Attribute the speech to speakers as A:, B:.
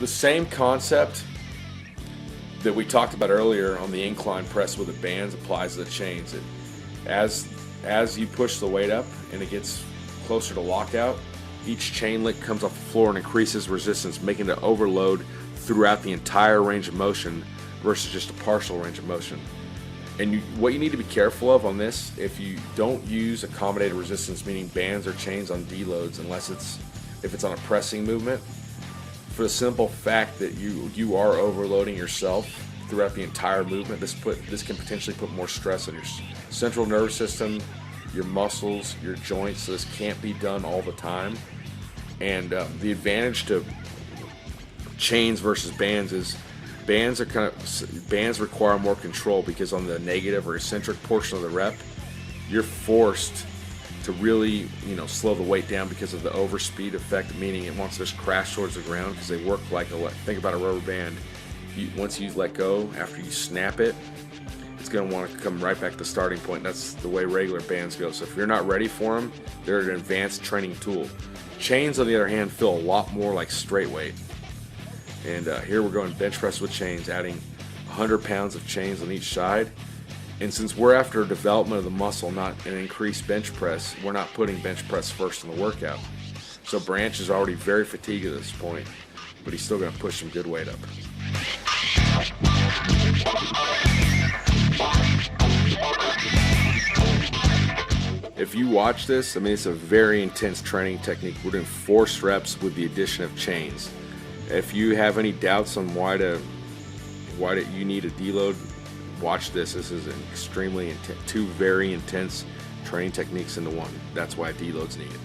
A: The same concept that we talked about earlier on the incline press with the bands applies to the chains. As you push the weight up and it gets closer to lockout, each chain link comes off the floor and increases resistance, making it overload throughout the entire range of motion versus just a partial range of motion. And what you need to be careful of on this, if you don't use accommodated resistance, meaning bands or chains on deloads, if it's on a pressing movement, for the simple fact that you are overloading yourself throughout the entire movement, this can potentially put more stress on your central nervous system, your muscles, your joints. So this can't be done all the time. And the advantage to chains versus bands is bands require more control, because on the negative or eccentric portion of the rep, you're forced to really slow the weight down because of the overspeed effect, meaning it wants to just crash towards the ground, because they work like think about a rubber band. Once you let go, after you snap it, it's going to want to come right back to the starting point. That's the way regular bands go. So if you're not ready for them, they're an advanced training tool. Chains, on the other hand, feel a lot more like straight weight. And here we're going bench press with chains, adding 100 pounds of chains on each side. And since we're after development of the muscle, not an increased bench press, we're not putting bench press first in the workout. So Bryant is already very fatigued at this point, but he's still going to push some good weight up. If you watch this, it's a very intense training technique. We're doing forced reps with the addition of chains. If you have any doubts on why you need a deload, watch this. This is an extremely two very intense training techniques into one. That's why a deload's needed.